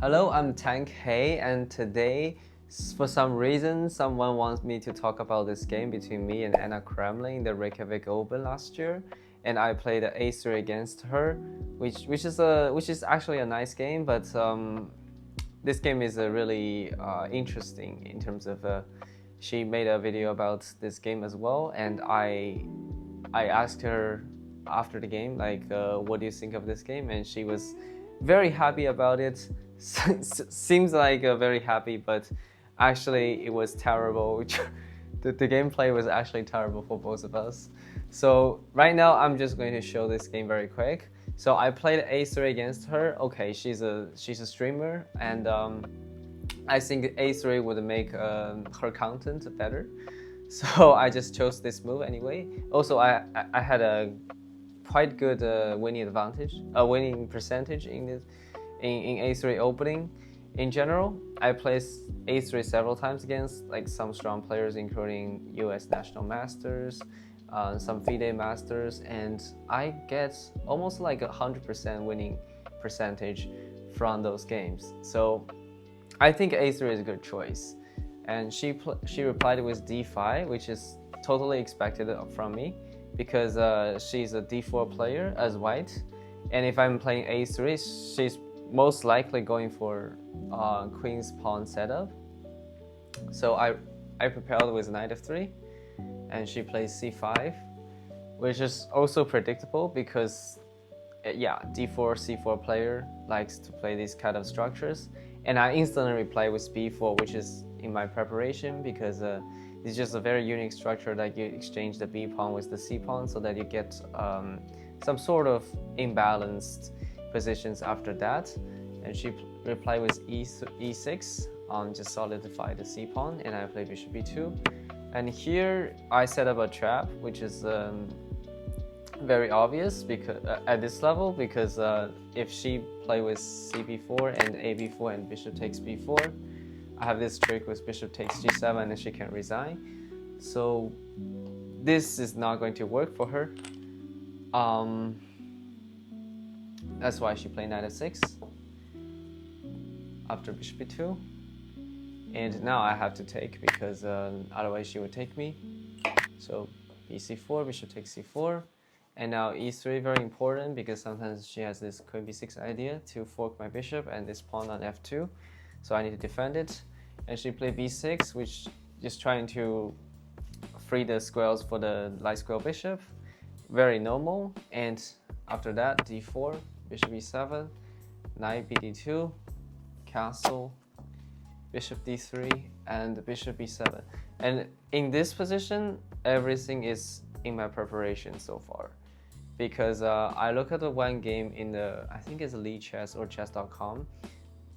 Hello, I'm Tank Hey, and today, for some reason, someone wants me to talk about this game between me and Anna Cramling, the Reykjavik Open last year, and I played the A3 against her, which is actually a nice game, but this game is really interesting in terms of she made a video about this game as well, and I asked her after the game like, what do you think of this game, and she was very happy about it. Seems like very happy, but actually it was terrible. The gameplay was actually terrible for both of us. So right now I'm just going to show this game very quick. So I played A3 against her. Okay, she's a streamer, and I think A3 would make her content better. So I just chose this move anyway. Also, I had a quite good winning percentage in this in A3 opening. In general, I played A3 several times against like some strong players, including US National Masters, some FIDE Masters, and I get almost like 100% winning percentage from those games. So I think A3 is a good choice. And she replied with D5, which is totally expected from me because she's a D4 player as white. And if I'm playing A3, she's most likely going for Queen's Pawn setup. So I prepared with Knight f3, and she plays C5, which is also predictable because D4, C4 player likes to play these kind of structures. And I instantly reply with B4, which is in my preparation because it's just a very unique structure that you exchange the B pawn with the C pawn so that you get some sort of imbalanced positions after that. And she replied with E6 on just solidify the C pawn, and I play bishop B2. And here I set up a trap, which is very obvious because at this level, because if she play with CB4 and AB4 and bishop takes B4, I have this trick with bishop takes G7 and she can resign. So this is not going to work for her. That's why she played Knight f6 after bishop B2. And now I have to take because otherwise she would take me. So BC4, bishop takes C4. And now E3, very important because sometimes she has this queen B6 idea to fork my bishop and this pawn on F2. So I need to defend it. And she played B6, which is trying to free the squares for the light square bishop. Very normal. And after that, D4, bishop E7, knight BD2, castle, bishop D3, and bishop E7. And in this position, everything is in my preparation so far. Because I look at the one game in the, I think it's Lee Chess or chess.com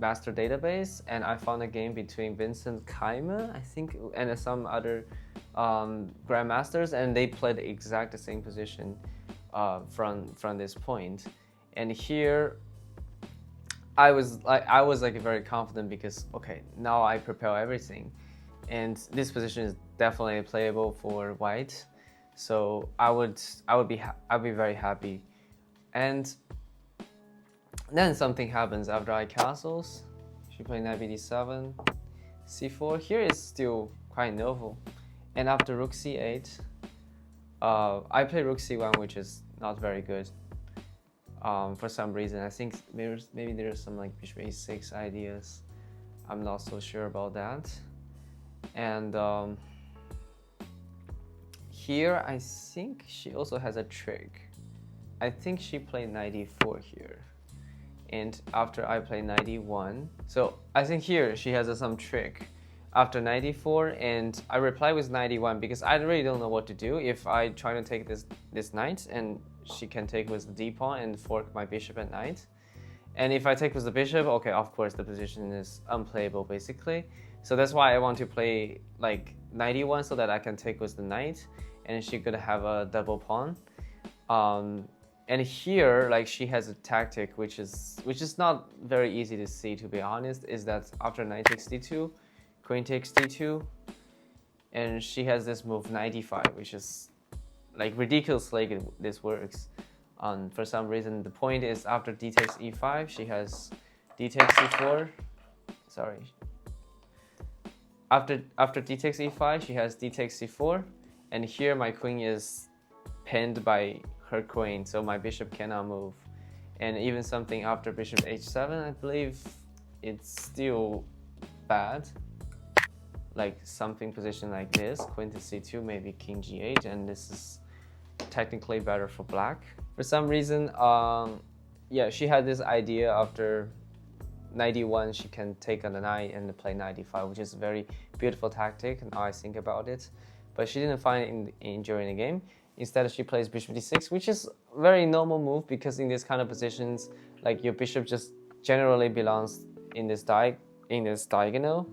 master database, and I found a game between Vincent Keimer, I think, and some other grandmasters, and they played the exact same position from this point. And here I was very confident because okay, now I prepare everything, and this position is definitely playable for white. So I would be very happy. And then something happens after I castles. She played knight bd7, c4. Here is still quite novel. And after rook c8, I play rook c1, which is not very good. For some reason, I think maybe there's some like bishop a6 ideas. I'm not so sure about that. And here, I think she also has a trick. I think she played knight e4 here. And after I play knight e1, so I think here she has some trick after knight e4, and I reply with knight e1 because I really don't know what to do if I try to take this knight, and she can take with the d pawn and fork my bishop and knight. And if I take with the bishop, okay, of course the position is unplayable basically. So that's why I want to play like knight e1 so that I can take with the knight, and she could have a double pawn. And here, like, she has a tactic which is not very easy to see, to be honest, is that after knight takes d2, queen takes d2, and she has this move knight e5, which is like ridiculously good. This works. For some reason, the point is after d takes e5, she has d takes c4. Sorry. After d takes e5, she has d takes c4, and here my queen is pinned by her queen, so my bishop cannot move. And even something after bishop h7, I believe it's still bad. Like something position like this, queen to c2, maybe king g8, and this is technically better for black. For some reason, yeah, she had this idea after 91 she can take on the knight and play 95, which is a very beautiful tactic now I think about it, but she didn't find it during the game. Instead she plays bishop d6, which is a very normal move because in this kind of positions, like your bishop just generally belongs in this diagonal.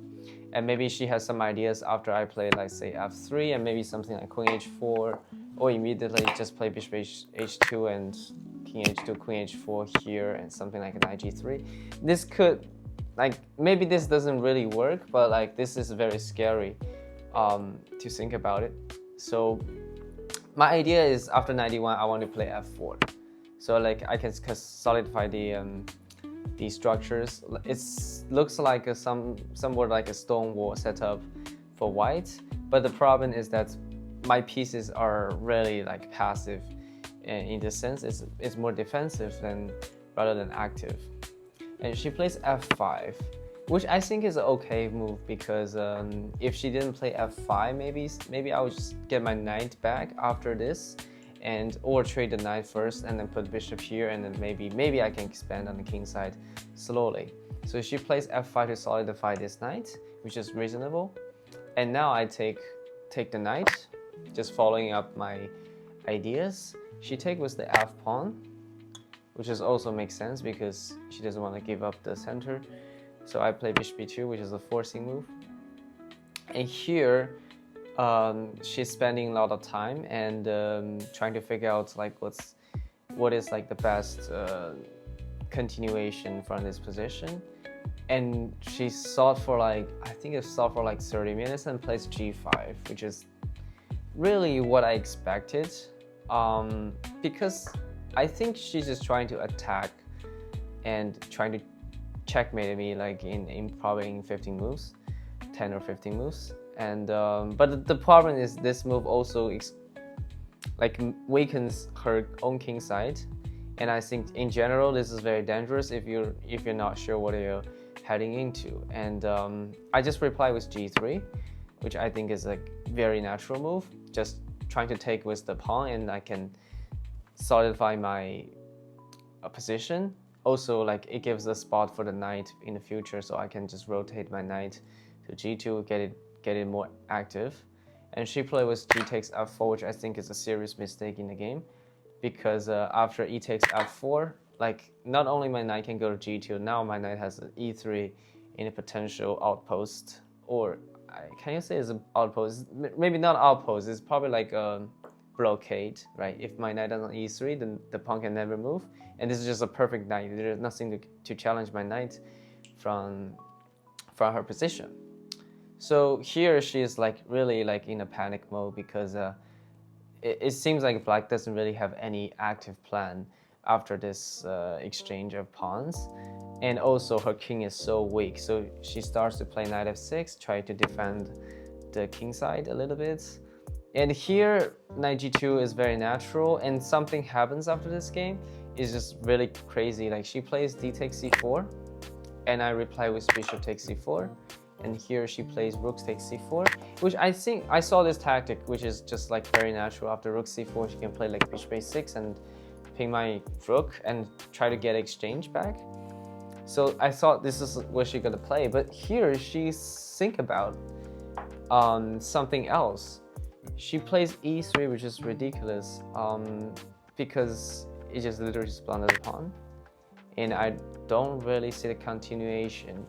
And maybe she has some ideas after I play, like say f3 and maybe something like queen h4, or immediately just play bishop h2 and king h2, queen h4 here, and something like knight g3. This could, like, maybe this doesn't really work, but like this is very scary to think about it. So my idea is after 91 I want to play f4, so like I can solidify the structures. It looks like somewhat like a stone wall setup for white, but the problem is that my pieces are really like passive, and in this sense it's more defensive rather than active. And she plays f5, which I think is an okay move because if she didn't play f5, maybe I would just get my knight back after this, or trade the knight first and then put bishop here, and then maybe I can expand on the king side slowly. So she plays f5 to solidify this knight, which is reasonable. And now I take the knight, just following up my ideas. She takes with the f pawn, which is also makes sense because she doesn't want to give up the center. So I play bishop b2, which is a forcing move. And here she's spending a lot of time and trying to figure out like what is like the best continuation from this position. And she sought for like, I think it sought for like 30 minutes and plays g5, which is really what I expected, because I think she's just trying to attack and trying to checkmate me like in probably in 15 moves, 10 or 15 moves. And but the problem is this move also like weakens her own king side, and I think in general this is very dangerous if you're not sure what you're heading into. And I just reply with g3, which I think is a very natural move, just trying to take with the pawn, and I can solidify my position. Also, like it gives a spot for the knight in the future, so I can just rotate my knight to g2, get it more active. And she played with g takes f4, which I think is a serious mistake in the game, because after e takes f4, like not only my knight can go to g2, now my knight has an e3 in a potential outpost, or can you say it's an outpost? Maybe not outpost, it's probably like a blockade, right? If my knight is on e3, then the pawn can never move, and this is just a perfect knight. There's nothing to challenge my knight from her position. So here she is like really like in a panic mode because it seems like black doesn't really have any active plan after this exchange of pawns, and also her king is so weak. So she starts to play knight f6, try to defend the king side a little bit. And here knight g2 is very natural, and something happens after this game is just really crazy. Like she plays d takes c4, and I reply with bishop takes c4. And here she plays rook takes c4, which I think I saw this tactic, which is just like very natural. After rook c4, she can play like bishop a6 and ping my rook and try to get exchange back. So I thought this is what she's gonna play, but here she's think about something else. She plays e3, which is ridiculous because it just literally blundered the pawn, and I don't really see the continuation.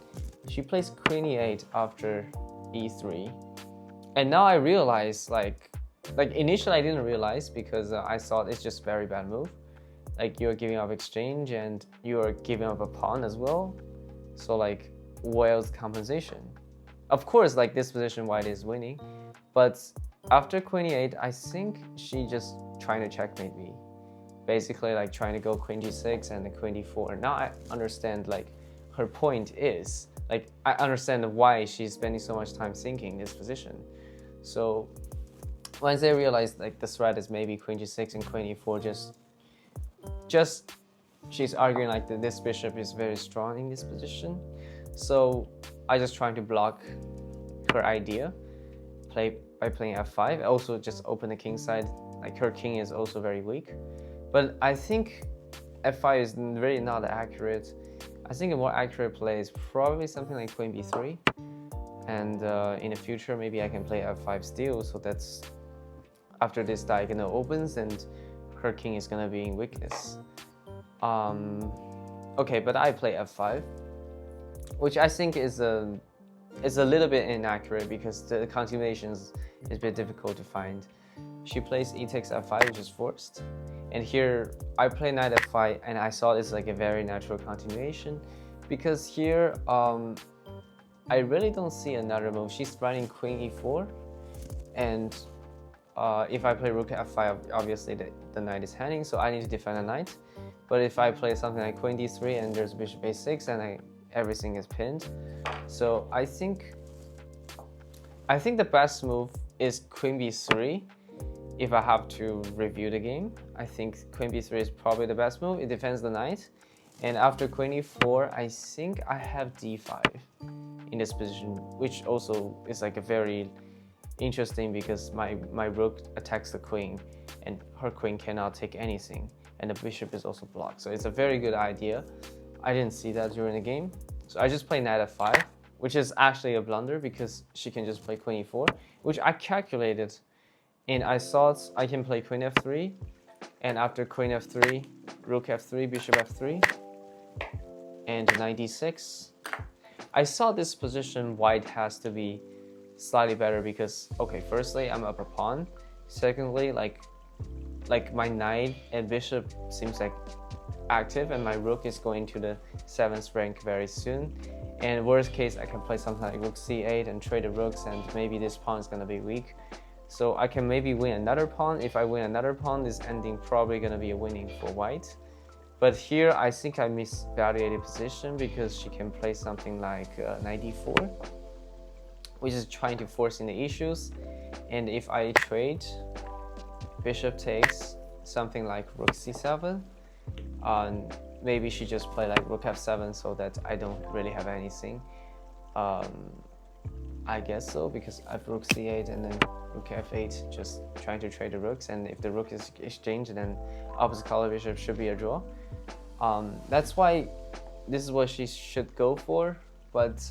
She plays queen e8 after e3, and now I realize like initially I didn't realize because I thought it's just very bad move. Like you're giving up exchange and you're giving up a pawn as well. So like where's compensation? Of course, like this position white is winning, but after queen e8, I think she just trying to checkmate me. Basically like trying to go queen g6 and the queen d4. Now I understand like her point is. Like, I understand why she's spending so much time thinking this position. So once they realize like the threat is maybe queen g6 and queen e4, just she's arguing like that this bishop is very strong in this position. So I just trying to block her idea by playing f5. Also just open the king side. Like, her king is also very weak. But I think f5 is really not accurate. I think a more accurate play is probably something like queen b3. And in the future, maybe I can play f5 still. So that's after this diagonal opens and her king is gonna be in weakness. Okay, but I play f5, which I think is a little bit inaccurate because the continuations is a bit difficult to find. She plays e takes f5, which is forced. And here I play knight f5, and I saw this like a very natural continuation because here I really don't see another move. She's running queen e4, and if I play rook f5, obviously the knight is hanging, so I need to defend the knight. But if I play something like queen d3 and there's bishop a6 and everything is pinned, so I think the best move is queen b3. If I have to review the game, I think queen b3 is probably the best move. It defends the knight. And after queen e4, I think I have d5 in this position, which also is like a very interesting because my rook attacks the queen and her queen cannot take anything. And the bishop is also blocked. So it's a very good idea. I didn't see that during the game. So I just play knight f5, which is actually a blunder because she can just play queen e4, which I calculated. And I thought I can play queen f3, and after queen f3, rook f3, bishop f3, and knight d6. I saw this position white has to be slightly better because, okay, firstly, I'm up a pawn. Secondly, like my knight and bishop seems like active, and my rook is going to the 7th rank very soon. And worst case, I can play something like rook c8 and trade the rooks, and maybe this pawn is gonna be weak. So I can maybe win another pawn. If I win another pawn, this ending probably gonna be a winning for white. But here I think I misvaluated position because she can play something like knight d4, which is trying to force in the issues. And if I trade, bishop takes something like rook c7, maybe she just play like rook f7 so that I don't really have anything. I guess so, because I have rook c8 and then rook f8, just trying to trade the rooks, and if the rook is exchanged, then opposite color bishop should be a draw. That's why this is what she should go for, but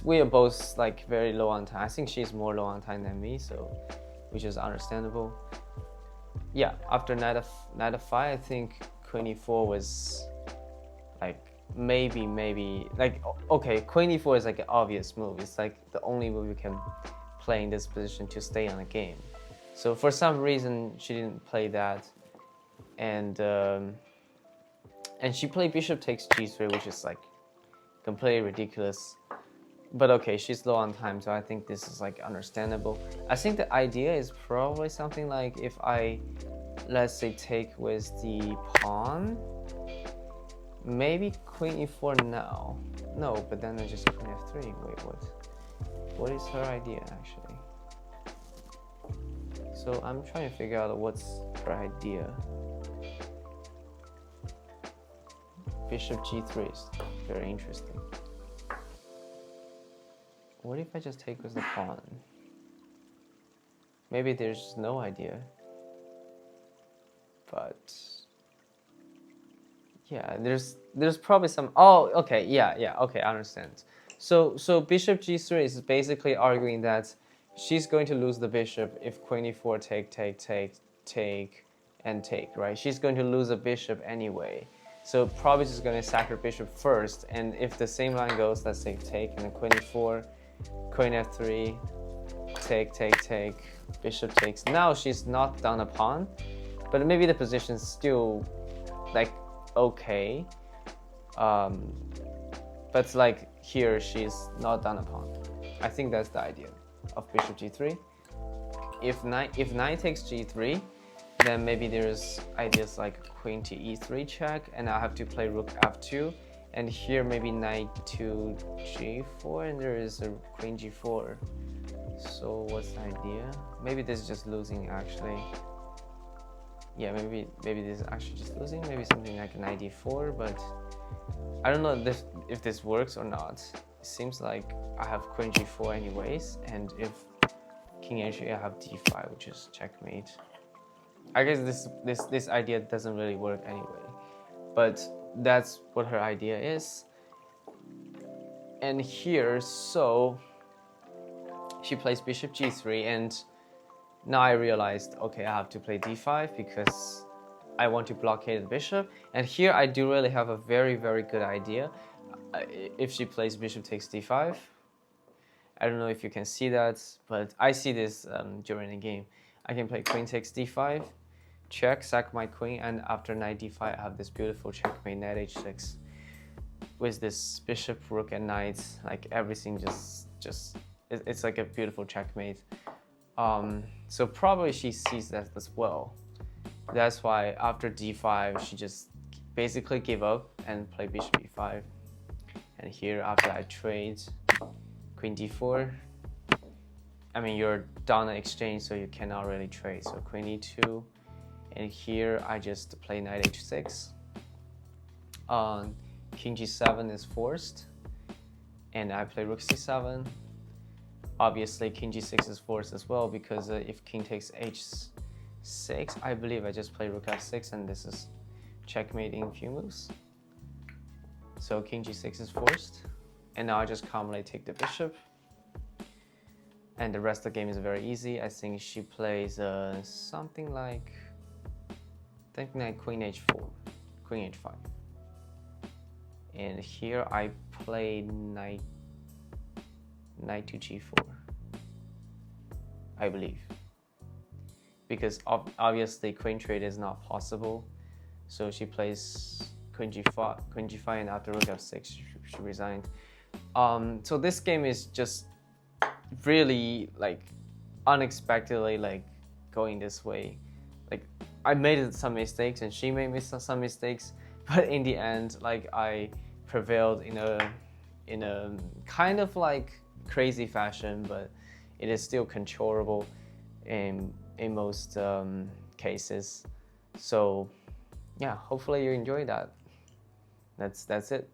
we are both like very low on time. I think she's more low on time than me, so which is understandable. Yeah, after knight f5, I think queen e4 was like maybe like, okay, queen e4 is like an obvious move. It's like the only move you can play in this position to stay on the game. So for some reason she didn't play that, and she played bishop takes g3, which is like completely ridiculous. But okay, she's low on time, so I think this is like understandable. I think the idea is probably something like if I, let's say, take with the pawn, maybe queen e4 now. No, but then I just queen f3. Wait, what is her idea actually? So I'm trying to figure out what's her idea. Bishop g3 is very interesting. What if I just take with the pawn? Maybe there's no idea. But yeah, there's probably some. Oh, okay, yeah, okay, I understand. So bishop g3 is basically arguing that she's going to lose the bishop if queen e4 take, right? She's going to lose the bishop anyway. So probably she's going to sack her bishop first, and if the same line goes, let's say take, and then queen e4, queen f3, take, bishop takes. Now she's not down a pawn, but maybe the position's still like okay. But like here she's not down a pawn. I think that's the idea of bishop g3. If knight takes g3, then maybe there's ideas like queen to e3 check, and I have to play rook f2, and here maybe knight to g4, and there is a queen g4. So what's the idea? Maybe this is just losing actually. Yeah, maybe this is actually just losing. Maybe something like knight d4, but I don't know if this works or not. It seems like I have queen g4 anyways, and if king h8, I have d5, which is checkmate. I guess this idea doesn't really work anyway, but that's what her idea is. And here, so she plays bishop g3, and now I realized, okay, I have to play d5 because I want to blockade the bishop. And here I do really have a very, very good idea. If she plays bishop takes d5, I don't know if you can see that, but I see this during the game. I can play queen takes d5, check, sack my queen, and after knight d5, I have this beautiful checkmate, knight h6, with this bishop, rook, and knight. Like everything it's like a beautiful checkmate. So probably she sees that as well. That's why after d5, she just basically give up and play bishop e5. And here, after I trade queen d4, I mean, you're down an exchange, so you cannot really trade. So queen e2, and here I just play knight h6. King g7 is forced, and I play rook c7. Obviously, king g6 is forced as well, because if king takes h6, I believe I just play rook f6, and this is checkmate in few moves. So king g6 is forced, and now I just calmly take the bishop. And the rest of the game is very easy. I think she plays something like, queen h4, queen h5. And here I play knight to g4, I believe. Because obviously queen trade is not possible. So she plays queen g5, and after rook f6, she resigned. So this game is just really like unexpectedly like going this way. Like I made some mistakes and she made some mistakes, but in the end, like I prevailed in a kind of like crazy fashion, but it is still controllable in most cases. So yeah, hopefully you enjoy that. That's it.